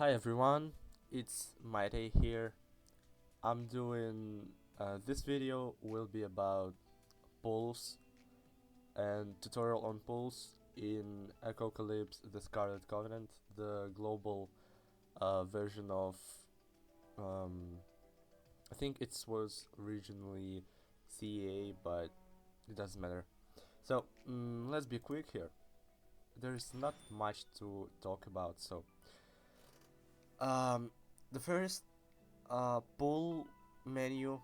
Hi everyone, it's Maite here. I'm doing this video will be about pulls and tutorial on pulls in Echocalypse, the Scarlet Covenant, the global version of um, I think it was originally CA, but it doesn't matter. So let's be quick here. There's not much to talk about. So um, the first pull menu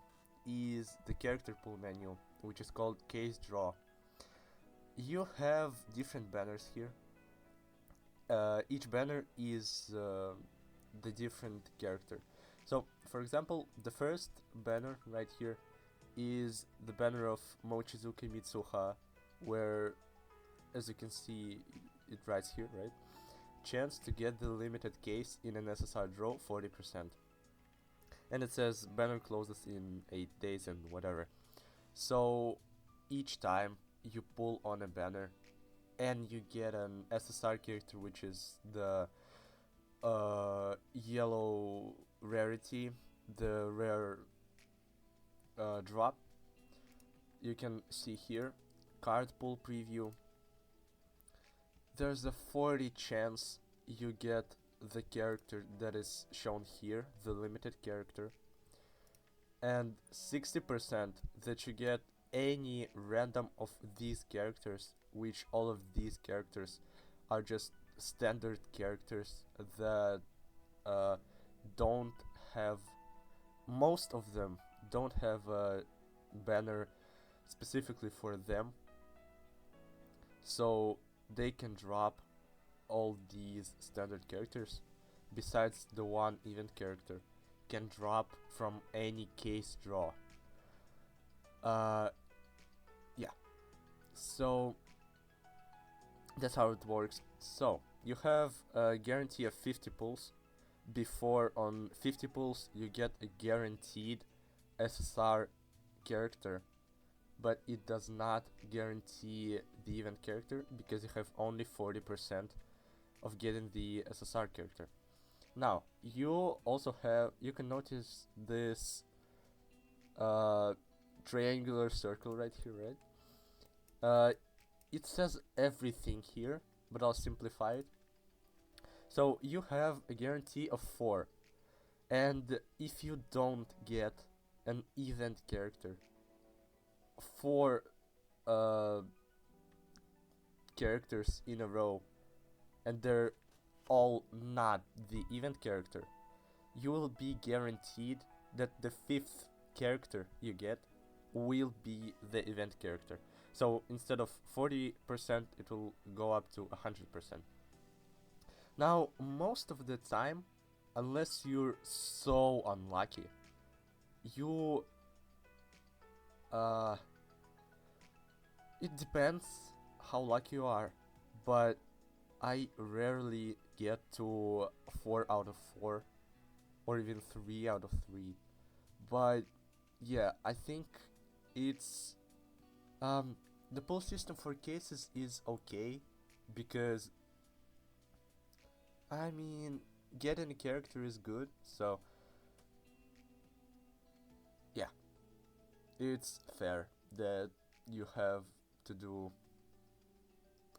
is the character pull menu, which is called case draw. You have different banners here. Each banner is the different character. So, for example, the first banner right here is the banner of Mochizuki Mitsuha, where, as you can see, it writes here, right? Chance to get the limited case in an SSR draw 40%. And it says banner closes in 8 days and whatever. So each time you pull on a banner and you get an SSR character, which is the yellow rarity, the rare drop. You can see here, card pull preview. There's a 40 chance you get the character that is shown here, the limited character, and 60% that you get any random of these characters, which all of these characters are just standard characters that uh, don't have, most of them don't have a banner specifically for them, so they can drop all these standard characters besides the one event character can drop from any case draw. Uh, yeah, so that's how it works. So you have a guarantee of 50 pulls. Before, on 50 pulls you get a guaranteed SSR character, but it does not guarantee the event character because you have only 40% of getting the SSR character. Now you can notice this uh, triangular circle right here, right? It says everything here, but I'll simplify it. So you have a guarantee of 4, and if you don't get an event character, 4 uh, characters in a row, and they're all not the event character, you will be guaranteed that the 5th character you get will be the event character. So instead of 40%, it will go up to 100%. Now, most of the time, unless you're so unlucky, you uh it depends how lucky you are, but I rarely get to 4 out of 4 or even 3 out of 3. But yeah, I think it's the pull system for cases is okay because I mean getting a character is good, so yeah, it's fair that you have to do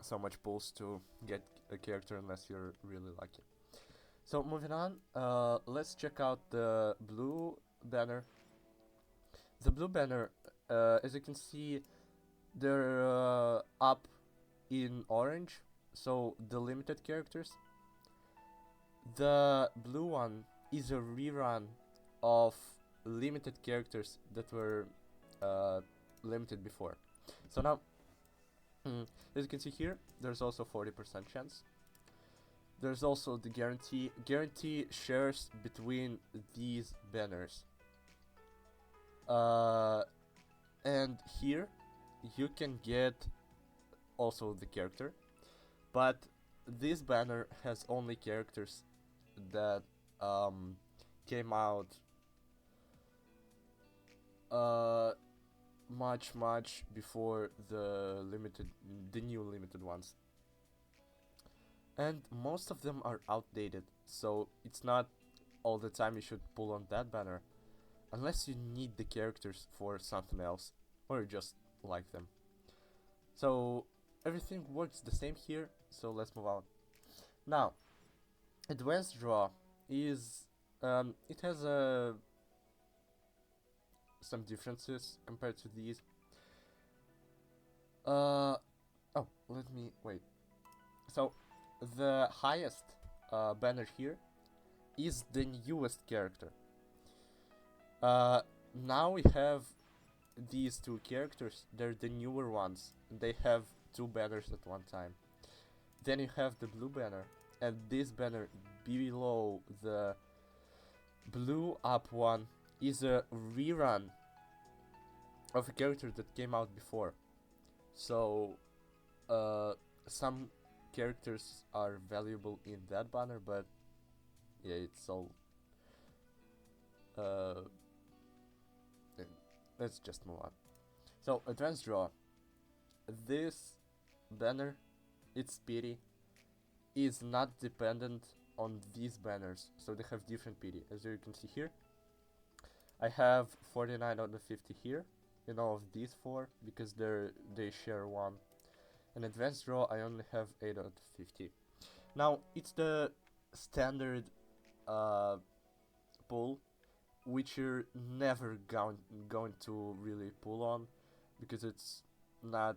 so much pulls to get a character unless you're really lucky. So moving on, let's check out the blue banner. The blue banner, as you can see, they're up in orange, so the limited characters. The blue one is a rerun of limited characters that were uh, limited before. So now, as you can see here, there's also 40% chance. There's also the guarantee. Guarantee shares between these banners. Uh, and here you can get also the character, but this banner has only characters that came out uh, much before the new limited ones. and most of them are outdated, so it's not all the time you should pull on that banner, unless you need the characters for something else, or you just like them. So everything works the same here, so let's move on. Now, advanced draw is, it has some differences compared to these. Oh, let me wait. So the highest banner here is the newest character. Now we have these two characters. They're the newer ones. They have two banners at one time. Then you have the blue banner, and this banner below the blue up one is a rerun of a character that came out before. So some characters are valuable in that banner, but yeah, it's all let's just move on. So advanced draw, this banner, its speedy, is not dependent on these banners, so they have different PD. As you can see here, I have 49 out of 50 here in all of these four because they share one. In advanced draw, I only have 8 out of 50. Now it's the standard pull, which you're never going to really pull on because it's not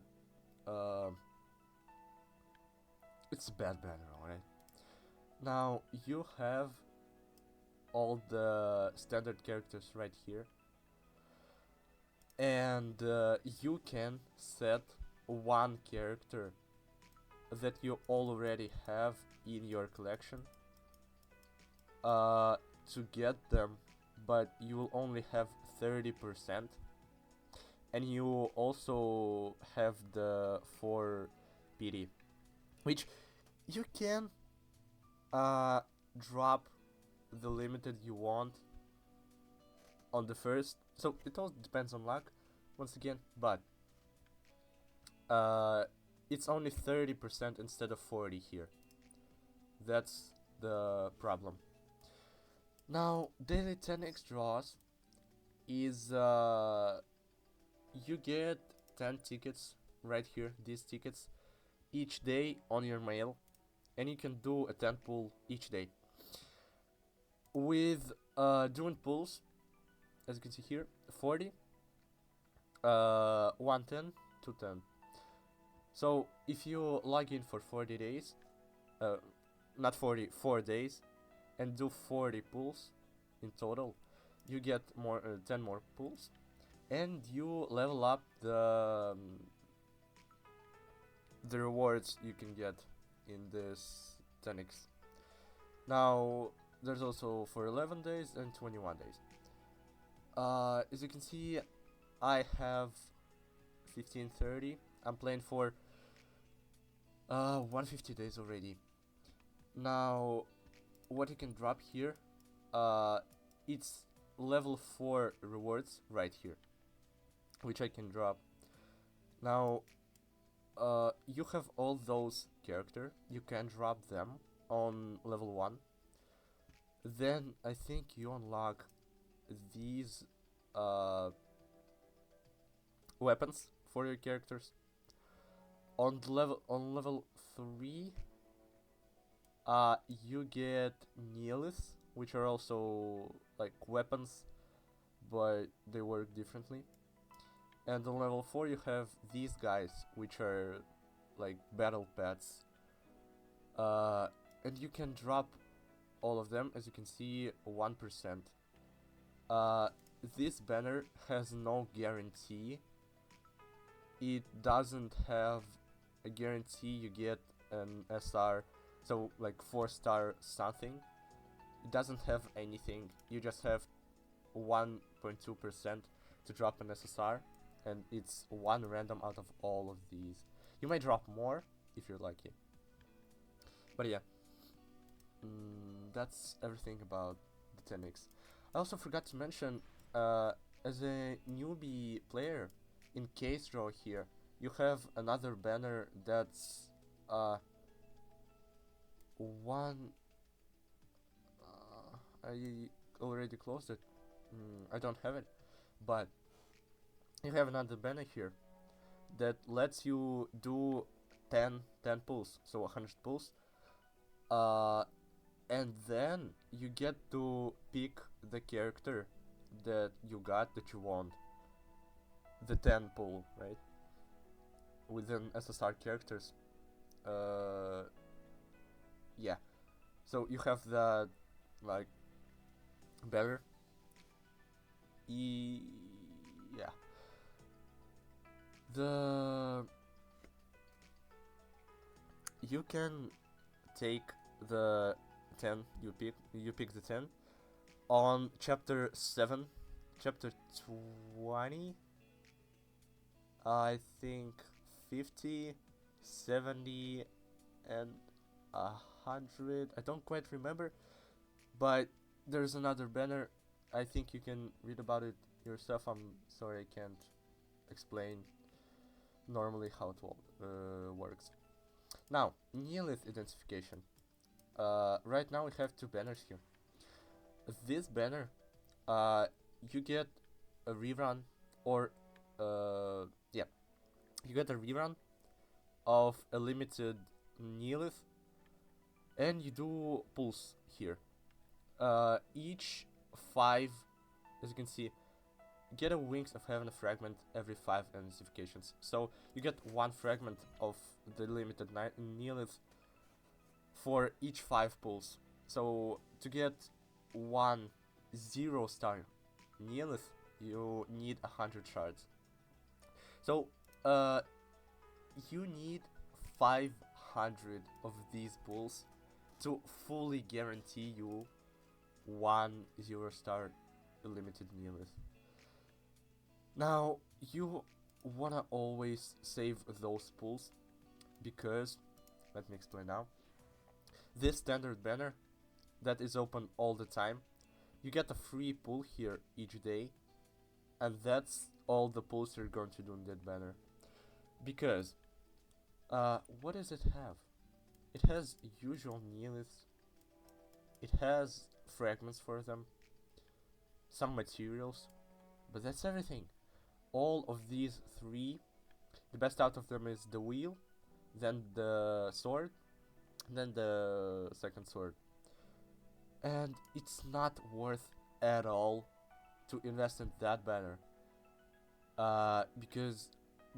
it's a bad banner, alright? Now you have all the standard characters right here, and you can set one character that you already have in your collection to get them, but you will only have 30%, and you also have the 4 PD, which you can drop the limited you want on the first, so it all depends on luck once again, but it's only 30% instead of 40 here. That's the problem. Now daily 10x draws is you get 10 tickets right here, these tickets, each day on your mail, and you can do a 10 pull each day. With doing pulls, as you can see here, 40, 110, 210. So if you log in for 40 days, not 40, 4 days, and do 40 pulls in total, you get more 10 more pulls, and you level up the rewards you can get in this 10x. Now there's also for 11 days and 21 days. As you can see, I have 1530. I'm playing for 150 days already. Now what you can drop here, it's level 4 rewards right here, which I can drop. Now you have all those characters, you can drop them on level 1. Then I think you unlock these weapons for your characters. On level 3, you get nihilists, which are also like weapons, but they work differently. And on level 4 you have these guys, which are like battle pets. And you can drop all of them, as you can see, 1%. This banner has no guarantee. It doesn't have a guarantee you get an SR, so like 4-star something. It doesn't have anything. You just have 1.2% to drop an SSR, and it's one random out of all of these. You might drop more if you're lucky. But yeah, that's everything about the 10x. I also forgot to mention, as a newbie player, in case draw here, you have another banner that's one. I already closed it. I don't have it, but you have another banner here that lets you do 10 pulls, so 100 pulls. And then you get to pick the character that you got that you want. The 10 pull, right? Within SSR characters. Yeah. So you have the like better. Yeah. The you can take the 10 you pick the 10 on chapter 7, chapter 20, I think 50, 70 and 100. I don't quite remember, but there's another banner. I think you can read about it yourself. I'm sorry I can't explain normally how it works. Now, Neolith identification. Right now we have two banners here. This banner, you get a rerun, or yeah, you get a rerun of a limited Neolith, and you do pulls here. Each 5, as you can see, get a Wings of Heaven fragment every 5 identifications. So you get 1 fragment of the limited Neolith for each 5 pulls. So to get 1 0-star Neolith, you need 100 shards. So you need 500 of these pulls to fully guarantee you 1 0-star limited Neolith. Now you wanna always save those pulls because, let me explain now. This standard banner that is open all the time, you get a free pull here each day, and that's all the pulls you're going to do in that banner. Because what does it have? It has usual Neoliths, it has fragments for them, some materials, but that's everything. All of these 3, the best out of them is the wheel, then the sword, then the second sword. And it's not worth at all to invest in that banner. Because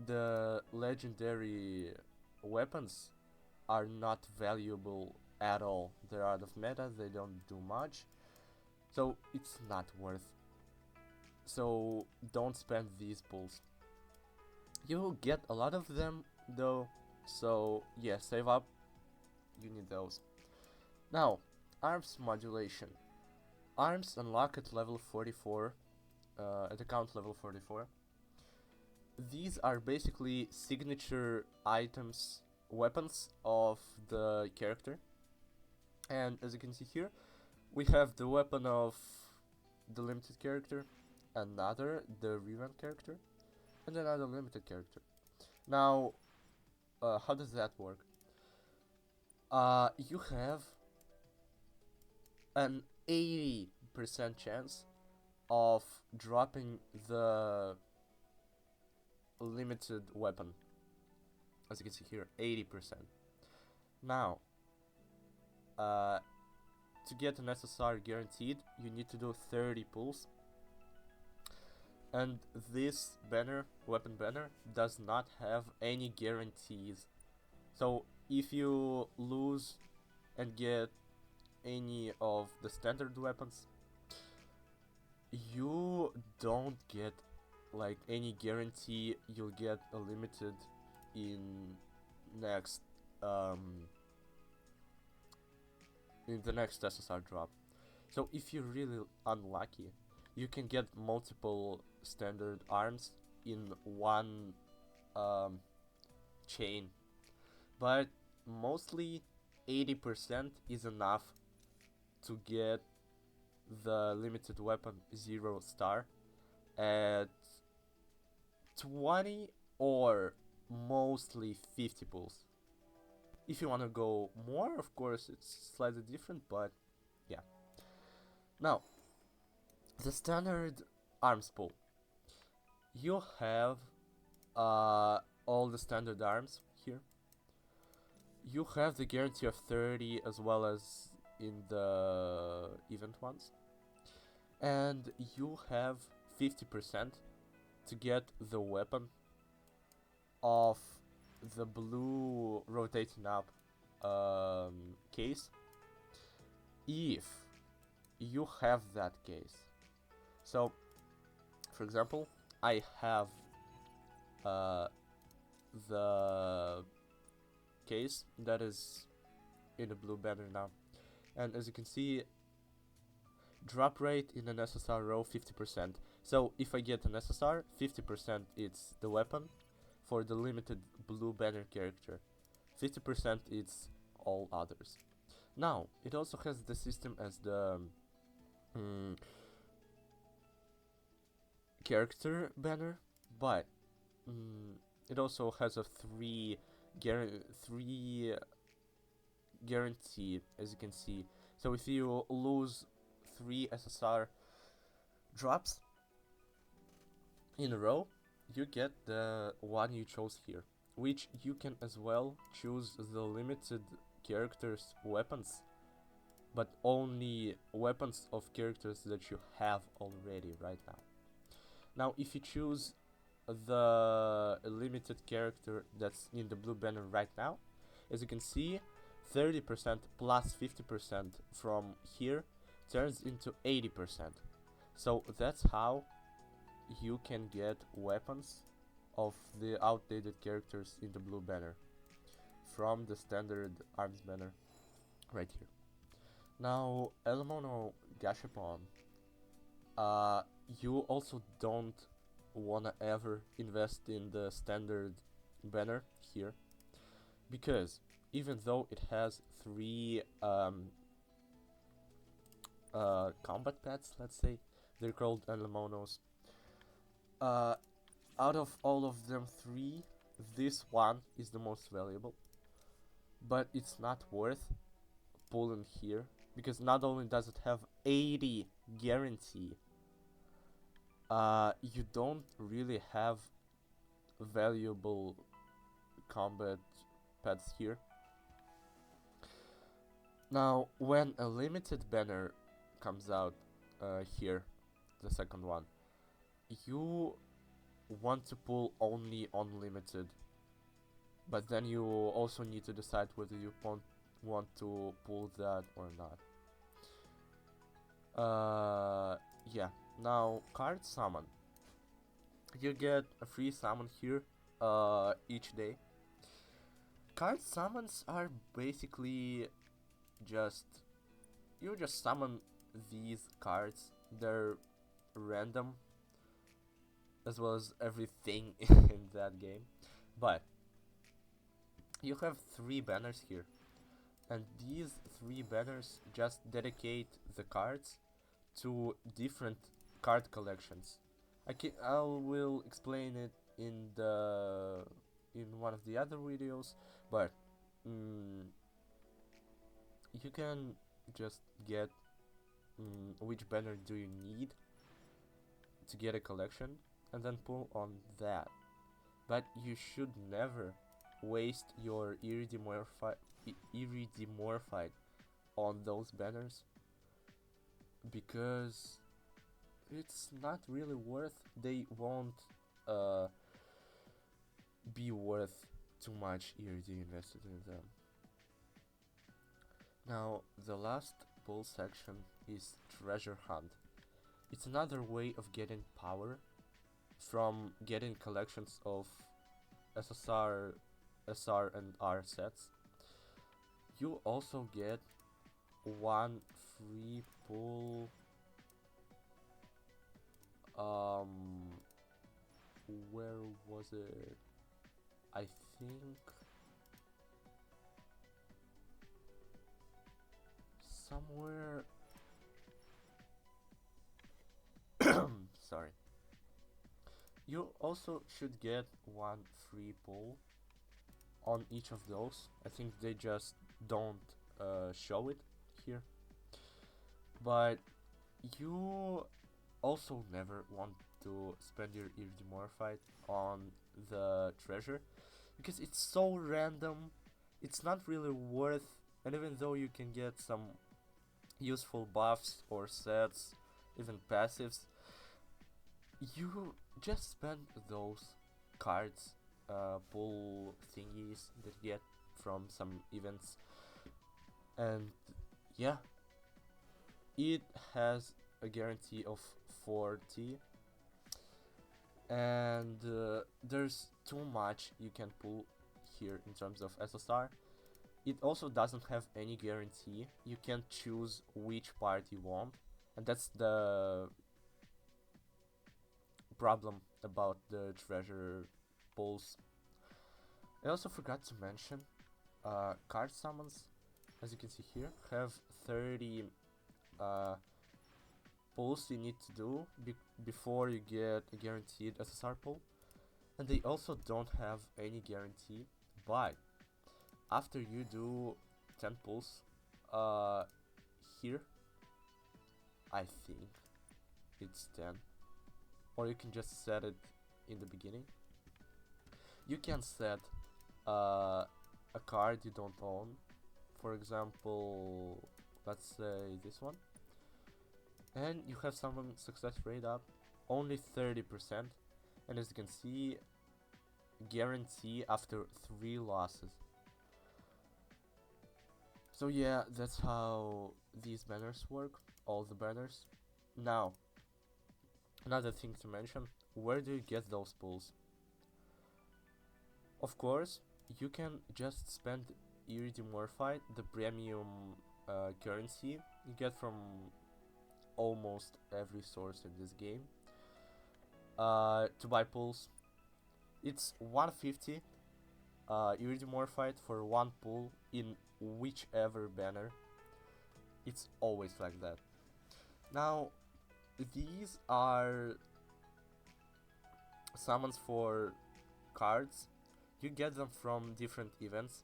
the legendary weapons are not valuable at all. They're out of meta, they don't do much. So it's not worth. So don't spend these pulls. You will get a lot of them though, so yeah, save up. You need those. Now, arms modulation. Arms unlock at level 44, at account level 44. These are basically signature items, weapons of the character. And as you can see here, we have the weapon of the limited character, another, the revamp character, and another limited character. Now, how does that work? You have an 80% chance of dropping the limited weapon. As you can see here, 80%. Now, to get an SSR guaranteed, you need to do 30 pulls. And this banner, weapon banner, does not have any guarantees. So if you lose and get any of the standard weapons, you don't get like any guarantee you'll get a limited in next in the next SSR drop. So if you're really unlucky, you can get multiple standard arms in one chain, but mostly 80% is enough to get the limited weapon 0-star at 20 or mostly 50 pulls. If you want to go more, of course, it's slightly different, but yeah. Now, the standard arms pool. You have all the standard arms here. You have the guarantee of 30 as well as in the event ones. And you have 50% to get the weapon of the blue rotating up case if you have that case. So, for example, I have the case that is in the blue banner now, and as you can see, drop rate in an SSR row 50%. So if I get an SSR, 50% it's the weapon for the limited blue banner character, 50% it's all others. Now it also has the system as the character banner, but it also has a three guarantee, as you can see. So if you lose 3 SSR drops in a row, you get the one you chose here, which you can as well choose the limited characters weapons, but only weapons of characters that you have already right now. Now if you choose the limited character that's in the blue banner right now, as you can see, 30% plus 50% from here turns into 80%. So that's how you can get weapons of the outdated characters in the blue banner from the standard arms banner right here. Now, Elemono Gashapon, you also don't wanna ever invest in the standard banner here, because even though it has 3 combat pets, let's say, they're called Elemonos, out of all of them 3, this one is the most valuable, but it's not worth pulling here, because not only does it have 80 guarantee, you don't really have valuable combat pets here. Now, when a limited banner comes out here, the second one, you want to pull only unlimited, but then you also need to decide whether you want to pull that or not. Yeah. Now, card summon. You get a free summon here each day. Card summons are basically just, you just summon these cards. They're random, as well as everything in that game, but you have 3 banners here, and these 3 banners just dedicate the cards to different card collections. I will explain it in one of the other videos, but you can just get which banner do you need to get a collection and then pull on that. But you should never waste your Iridimorphite on those banners, because it's not really worth, they won't be worth too much Iridi invested in them. Now, the last pull section is Treasure Hunt. It's another way of getting power from getting collections of SSR, SR and R sets. You also get 1 free pull. Where was it? I think somewhere. Sorry. You also should get 1 free pull on each of those. I think they just don't show it here. But you also never want to spend your Iridimorphite on the treasure because it's so random. It's not really worth, and even though you can get some useful buffs or sets, even passives, you just spend those cards, pull thingies that you get from some events, and yeah, it has a guarantee of 40, and there's too much you can pull here in terms of SSR. It also doesn't have any guarantee. You can't choose which part you want, and that's the problem about the treasure pulls. I also forgot to mention card summons, as you can see here, have 30 pulls you need to do before you get a guaranteed SSR pull, and they also don't have any guarantee, but after you do 10 pulls here, I think it's 10, or you can just set it in the beginning. You can set a card you don't own, for example, let's say this one, and you have summon success rate up only 30%, and as you can see, guarantee after 3 losses. So yeah, that's how these banners work, all the banners. Now, another thing to mention, where do you get those pulls? Of course, you can just spend Iridimorphite, the premium currency you get from almost every source in this game, to buy pulls. It's 150 Iridimorphite for 1 pull in whichever banner. It's always like that. Now, these are summons for cards. You get them from different events.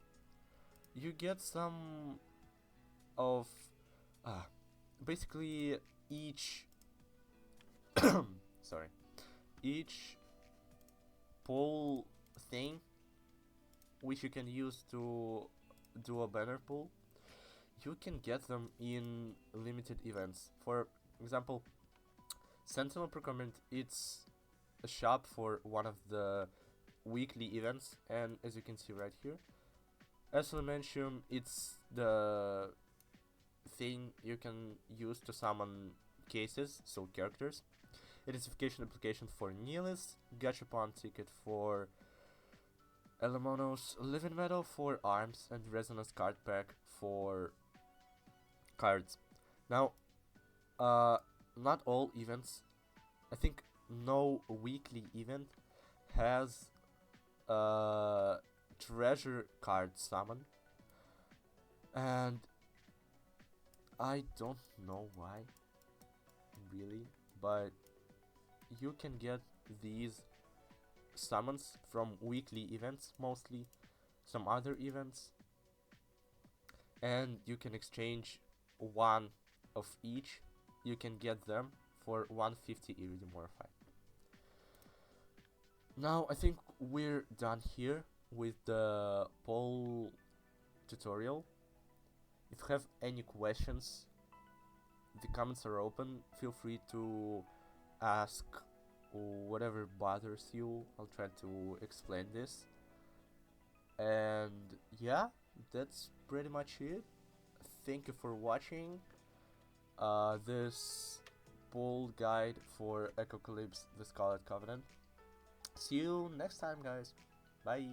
You get some of basically each sorry, each pull thing which you can use to do a banner pull, you can get them in limited events. For example, Sentinel Procurement, it's a shop for one of the weekly events, and as you can see right here, Adamantium, it's the thing you can use to summon cases, so characters. Identification application for Nihilist, Gachapon ticket for Elemonos, Living Metal for arms, and Resonance card pack for cards. Now, not all events, I think no weekly event has a treasure card summon, and I don't know why, really, but you can get these summons from weekly events mostly, some other events, and you can exchange one of each. You can get them for 150 Iridimorphite. Now I think we're done here with the poll tutorial. If you have any questions, the comments are open. Feel free to ask whatever bothers you. I'll try to explain this. And yeah, that's pretty much it. Thank you for watching this poll guide for Echocalypse, the Scarlet Covenant. See you next time, guys. Bye.